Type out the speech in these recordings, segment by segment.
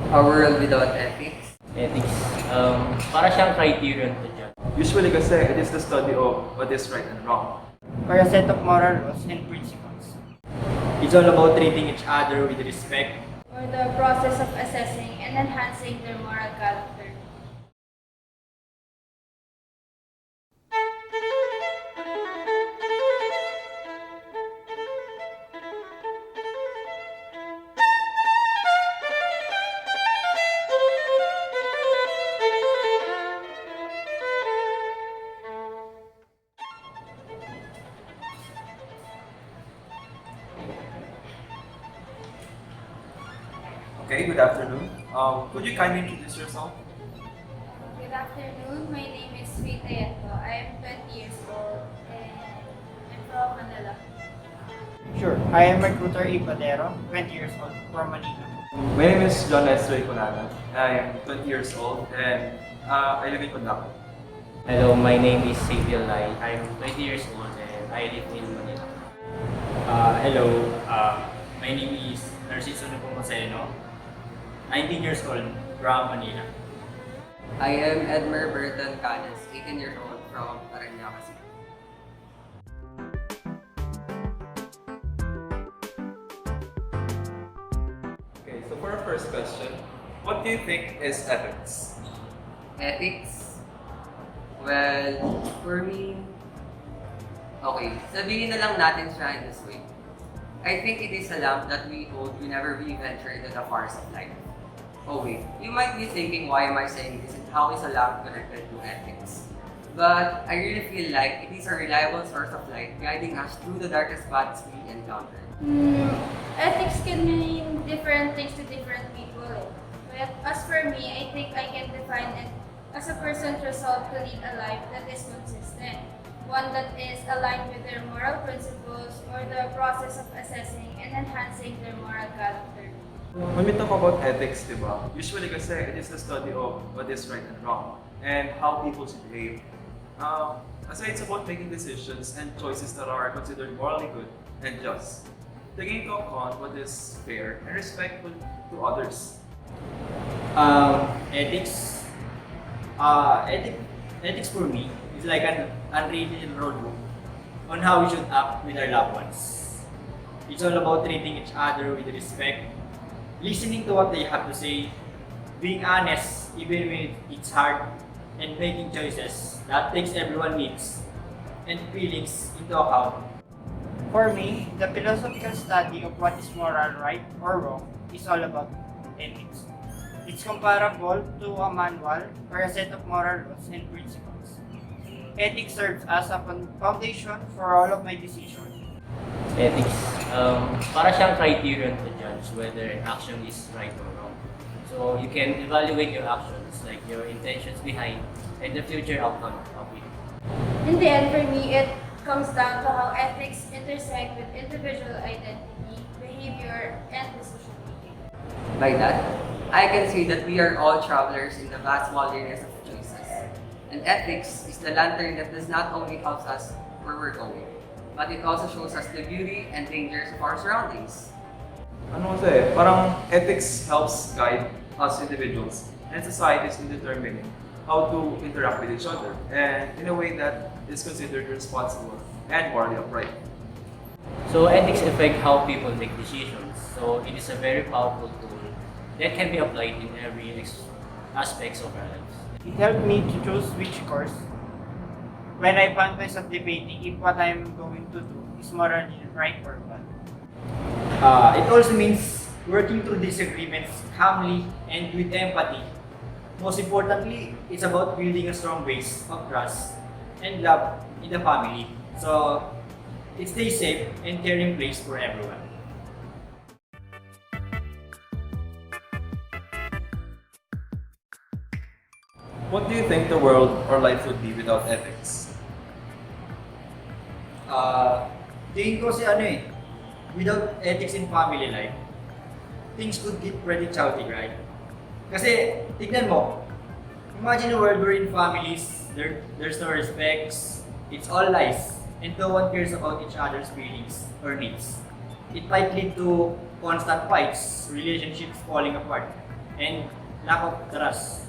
A world without ethics? Ethics, para siyang criterion to judge. Usually kasi it is the study of what is right and wrong. Or a set of moral laws and principles. It's all about treating each other with respect. Or the process of assessing and enhancing their moral character. Okay, good afternoon. Could you kindly introduce yourself? Good afternoon, my name is Vita. I am 20 years old and I'm from Manila. Sure, I am recruiter Ipadero, 20 years old, from Maynila. My name is John Leslie Conana. I am 20 years old and I live in Condaco. Hello, my name is Xavier Lai. I'm 20 years old and I live in Manila. Hello, my name is Narcishow 19 years old from Manila. I am Edmer Burton Canes, 18 years old from Paranaque. Okay, so for our first question, what do you think is ethics? Ethics? Well, for me, okay, sabihin na lang natin siya in this way. I think it is a lamp that we hold whenever we venture into the forest of life. Oh wait, you might be thinking, why am I saying this and how is a lamp connected to ethics? But I really feel like it is a reliable source of light guiding us through the darkest paths we encounter. Ethics can mean different things to different people. But as for me, I think I can define it as a person's resolve to lead a life that is consistent. One that is aligned with their moral principles or the process of assessing and enhancing their moral character. When we talk about ethics, diba, usually kasi it is the study of what is right and wrong and how people should behave. Aside, it's about making decisions and choices that are considered morally good and just, taking into account what is fair and respectful to others. Ethics, ethics for me is like an unwritten rule on how we should act with our loved ones. It's all about treating each other with respect, listening to what they have to say, being honest even when it's hard, and making choices that takes everyone's needs and feelings into account. For me, the philosophical study of what is moral, right or wrong is all about ethics. It's comparable to a manual or a set of moral laws and principles. Ethics serves as a foundation for all of my decisions. Ethics, para siyang criterion to judge whether an action is right or wrong. So you can evaluate your actions, like your intentions behind and the future outcome of it. In the end, for me, it comes down to how ethics intersect with individual identity, behavior, and decision making. By that, I can say that we are all travelers in the vast wilderness of choices. And ethics is the lantern that does not only help us where we're going, but it also shows us the beauty and dangers of our surroundings. Ano kasi, parang ethics helps guide us individuals and societies in determining how to interact with each other and in a way that is considered responsible and morally upright. So ethics affect how people make decisions. So it is a very powerful tool that can be applied in every aspects of our lives. It helped me to choose which course when I found myself debating if what I'm going to do is morally right or bad. It also means working through disagreements calmly and with empathy. Most importantly, it's about building a strong base of trust and love in the family. So it stays safe and caring place for everyone. What do you think the world or life would be without ethics? Tingin ko si without ethics in family life, things could get pretty chaotic, right? Kasi, tignan mo, imagine a world where in families, there's no respects, it's all lies, and no one cares about each other's feelings or needs. It might lead to constant fights, relationships falling apart, and lack of trust.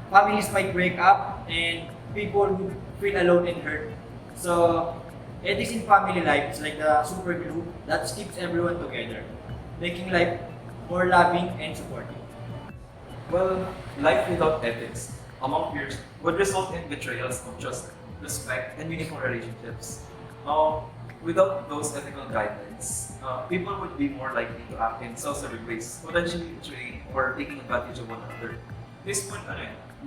Families might break up and people would feel alone and hurt. So, ethics in family life is like the super glue that keeps everyone together, making life more loving and supportive. Well, life without ethics among peers would result in betrayals of trust, respect, and meaningful relationships. Without those ethical guidelines, people would be more likely to act in self-serving ways, potentially betraying or taking advantage of one another. This would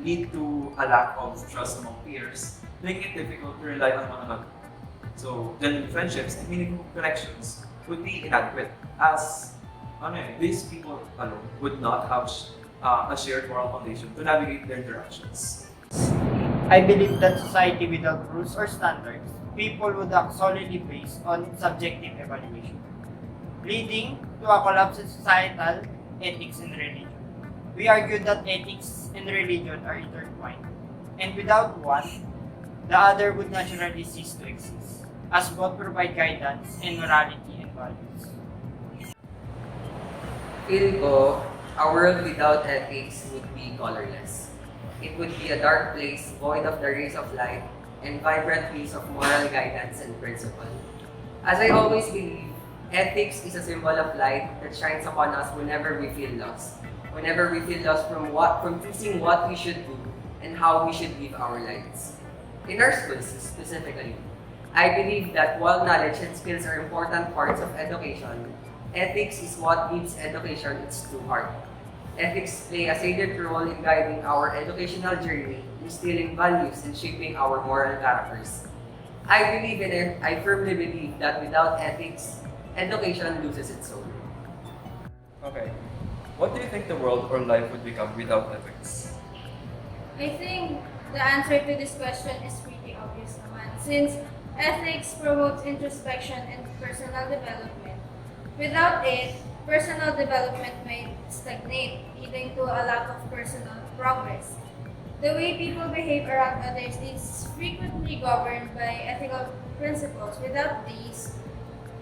lead to a lack of trust among peers, making it difficult to rely on one another. So, genuine friendships and meaningful connections would be inadequate, as these people alone would not have a shared moral foundation to navigate their interactions. I believe that society without rules or standards, people would act solely based on subjective evaluation, leading to a collapse in societal ethics and religion. We argue that ethics and religion are intertwined, and without one, the other would naturally cease to exist, as both provide guidance and morality and values. Feel ko, a world without ethics would be colorless. It would be a dark place void of the rays of light and vibrant hues of moral guidance and principle. As I always believe, ethics is a symbol of light that shines upon us whenever we feel lost. Whenever we feel lost from choosing what we should do and how we should live our lives. In our schools specifically, I believe that while knowledge and skills are important parts of education, ethics is what gives education its true heart. Ethics play a salient role in guiding our educational journey, instilling values, and shaping our moral characters. I believe in it. I firmly believe that without ethics, education loses its soul. Okay. What do you think the world or life would become without ethics? I think the answer to this question is pretty obvious naman, since ethics promotes introspection and personal development. Without it, personal development may stagnate, leading to a lack of personal progress. The way people behave around others is frequently governed by ethical principles. Without these,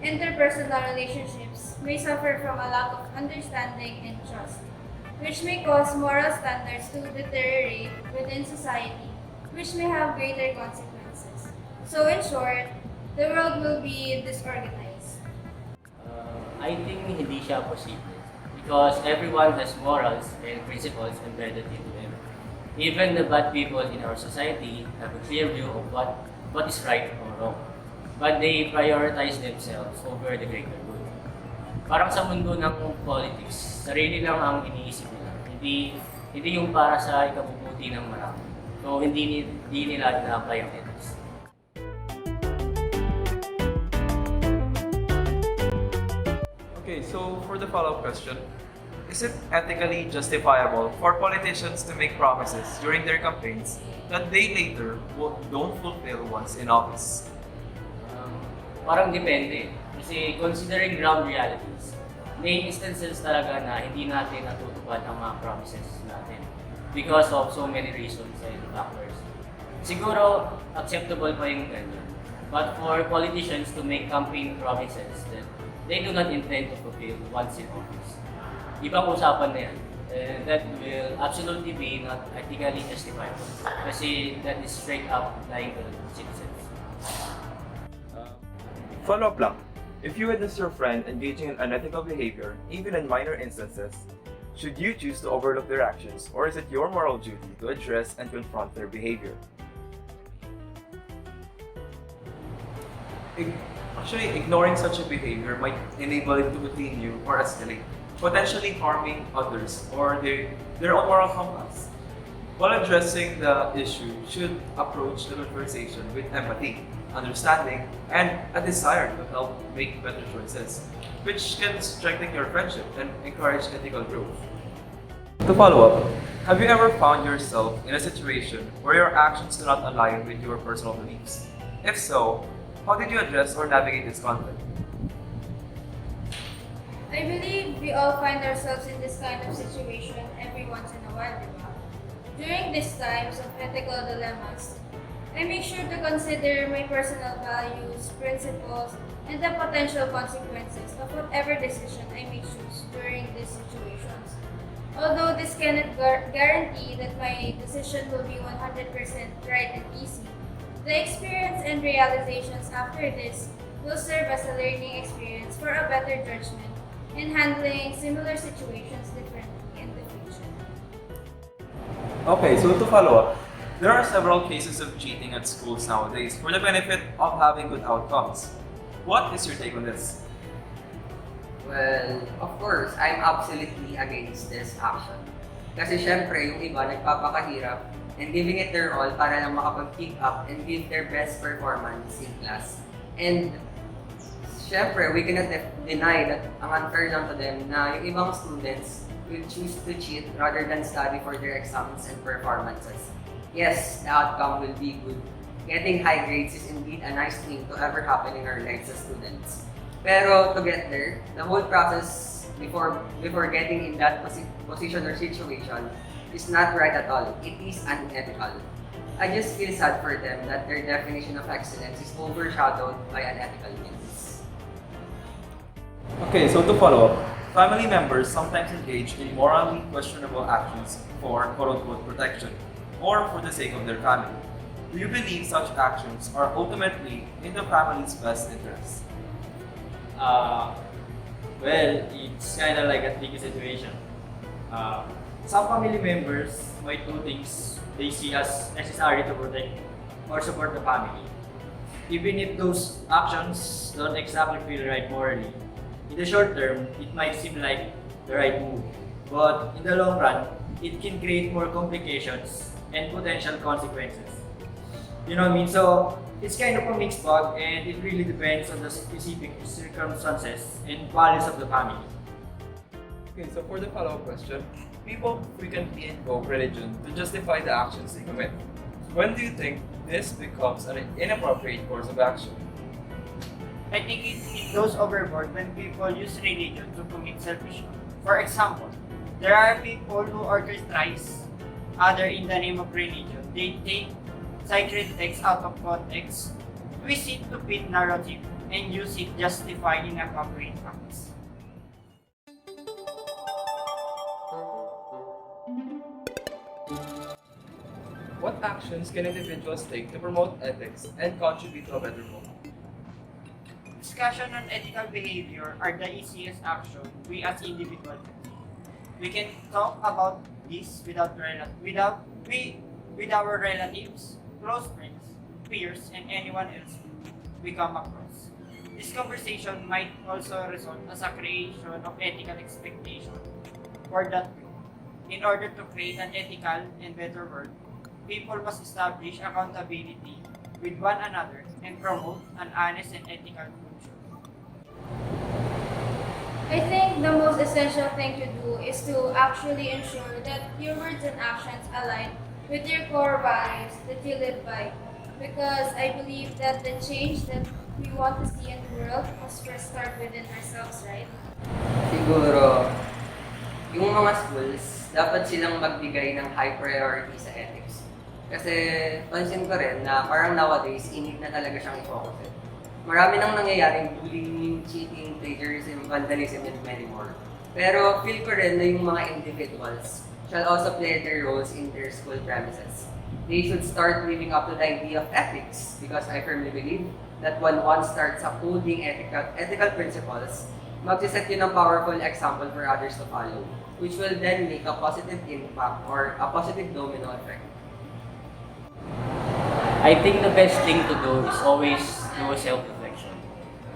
interpersonal relationships may suffer from a lack of understanding and trust, which may cause moral standards to deteriorate within society, which may have greater consequences. So in short, the world will be disorganized. I think hindi siya posible because everyone has morals and principles embedded into them. Even the bad people in our society have a clear view of what is right or wrong, but they prioritize themselves over the greater good. Parang sa mundo ng politics, sarili lang ang iniisip nila. Hindi yung para sa ikabubuti ng marami. So hindi nila ina-apply ang ethics. Okay, so for the follow-up question, is it ethically justifiable for politicians to make promises during their campaigns that they later don't fulfill once in office? Parang depende. Kasi considering ground realities, may instances talaga na hindi natin natutupad ang mga promises natin because of so many reasons and factors. Siguro, acceptable pa yung ganyan. But for politicians to make campaign promises that they do not intend to fulfill once in office, ibang usapan na yan. That will absolutely be not ethically justifiable. Kasi that is straight up lying to the citizens. Follow-up lang. If you witness your friend engaging in unethical behavior, even in minor instances, should you choose to overlook their actions, or is it your moral duty to address and confront their behavior? Actually, ignoring such a behavior might enable it to continue or escalate, potentially harming others or their own moral compass. While addressing the issue, should approach the conversation with empathy, understanding, and a desire to help make better choices, which can strengthen your friendship and encourage ethical growth. To follow up, have you ever found yourself in a situation where your actions do not align with your personal beliefs? If so, how did you address or navigate this conflict? I believe we all find ourselves in this kind of situation every once in a while, di ba? During these times of ethical dilemmas, I make sure to consider my personal values, principles, and the potential consequences of whatever decision I may choose during these situations. Although this cannot guarantee that my decision will be 100% right and easy, the experience and realizations after this will serve as a learning experience for a better judgment in handling similar situations differently in the future. Okay, so to follow up, there are several cases of cheating at schools nowadays for the benefit of having good outcomes. What is your take on this? Well, of course, I'm absolutely against this action. Kasi syempre, yung iba nagpapakahirap and giving it their all para lang makapag-pick up and give their best performance in class. And syempre, we cannot deny that ang unfair lang to them na yung ibang students will choose to cheat rather than study for their exams and performances. Yes, the outcome will be good. Getting high grades is indeed a nice thing to ever happen in our lives as students. Pero to get there, the whole process before getting in that position or situation is not right at all. It is unethical. I just feel sad for them that their definition of excellence is overshadowed by unethical means. Okay, so to follow up, family members sometimes engage in morally questionable actions for quote-unquote protection or for the sake of their family. Do you believe such actions are ultimately in the family's best interest? Well, it's kind of like a tricky situation. Some family members might do things they see as necessary to protect or support the family. Even if those actions don't exactly feel right morally, in the short term, it might seem like the right move. But in the long run, it can create more complications and potential consequences. You know what I mean? So, it's kind of a mixed bag and it really depends on the specific circumstances and values of the family. Okay, so for the follow-up question, people frequently invoke religion to justify the actions they commit. When do you think this becomes an inappropriate course of action? I think it goes overboard when people use religion to commit selfish. For example, there are people who orchestrate other in the name of religion. They take sacred texts out of context, twist it to fit narrative, and use it justify inappropriate acts. What actions can individuals take to promote ethics and contribute to a better world? Discussion on ethical behavior are the easiest action we as individuals can take. We can talk about this with our relatives, close friends, peers, and anyone else we come across. This conversation might also result as a creation of ethical expectation for that group. In order to create an ethical and better world, people must establish accountability with one another and promote an honest and ethical culture. I think the most essential thing to do is to actually ensure that your words and actions align with your core values that you live by. Because I believe that the change that we want to see in the world must first start within ourselves, right? Siguro, yung mga schools, dapat silang magbigay ng high priority sa ethics. Kasi pansin ko rin na parang nowadays, init na talaga siyang i-focus. Marami nang nangyayaring bullying, cheating, plagiarism, vandalism, and many more. Pero feel ko rin na yung mga individuals shall also play their roles in their school premises. They should start living up to the idea of ethics because I firmly believe that when one starts upholding ethical principles, magsiset yun ng powerful example for others to follow, which will then make a positive impact or a positive domino effect. I think the best thing to do is always do a self-reflection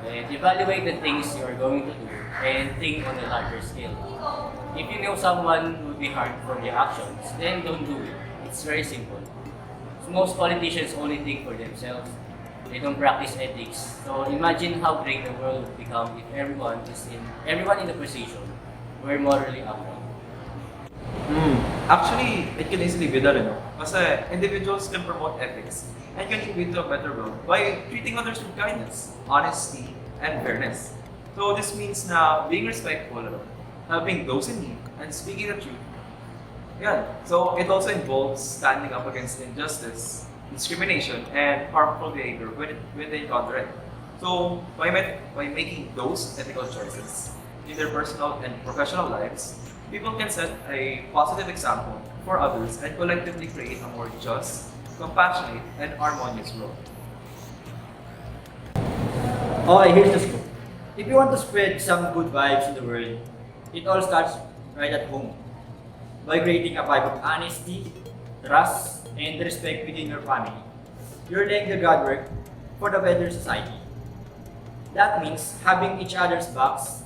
and evaluate the things you are going to do and think on a larger scale. If you know someone will be harmed from your actions, then don't do it. It's very simple. So most politicians only think for themselves. They don't practice ethics. So imagine how great the world would become if everyone in the position were morally upright. Actually, it can easily be done, Kasi individuals can promote ethics and contribute to a better world by treating others with kindness, honesty, and fairness. So this means na being respectful, helping those in need, and speaking the truth. Yeah. So it also involves standing up against injustice, discrimination, and harmful behavior when they encounter it. So by making those ethical choices in their personal and professional lives, people can set a positive example for others and collectively create a more just, compassionate, and harmonious world. Okay, here's the scoop. If you want to spread some good vibes in the world, it all starts right at home. By creating a vibe of honesty, trust, and respect within your family. You're laying the groundwork for the better society. That means having each other's backs,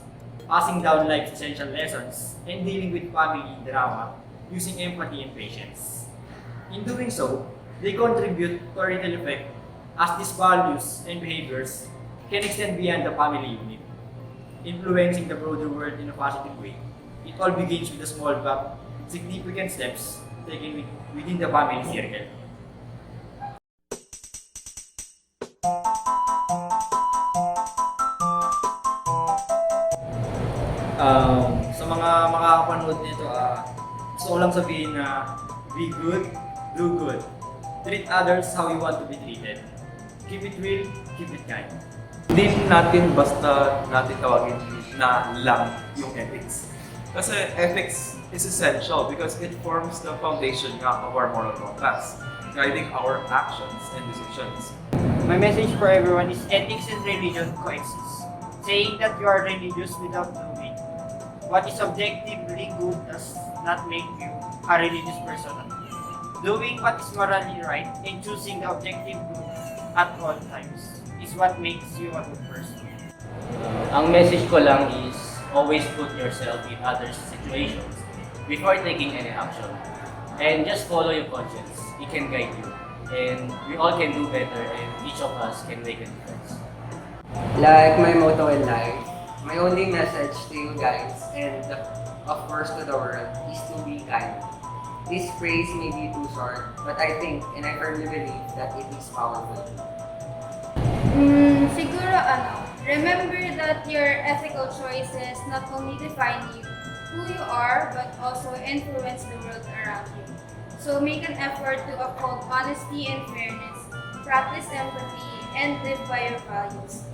passing down life's essential lessons, and dealing with family drama using empathy and patience. In doing so, they contribute to a ripple effect as these values and behaviors can extend beyond the family unit, influencing the broader world in a positive way. It all begins with a small but significant steps taken within the family circle. Sa mga makakapanood nito, gusto ko lang sabihin na be good, do good. Treat others how you want to be treated. Keep it real, keep it kind. Hindi natin basta natin tawagin na lang yung ethics. Kasi ethics is essential because it forms the foundation nga of our moral compass, guiding our actions and decisions. My message for everyone is ethics and religion coexist. Saying that you are religious without knowing what is objectively good does not make you a religious person. Doing what is morally right and choosing the objective good at all times is what makes you a good person. Ang message ko lang is always put yourself in others' situations before taking any action. And just follow your conscience. It can guide you. And we all can do better and each of us can make a difference. Like my motto in life, my only message to you guys and of course to the world is to be kind. This phrase may be too short, but I think and I firmly believe that it is powerful. Siguro remember that your ethical choices not only define you, who you are, but also influence the world around you. So make an effort to uphold honesty and fairness, practice empathy, and live by your values.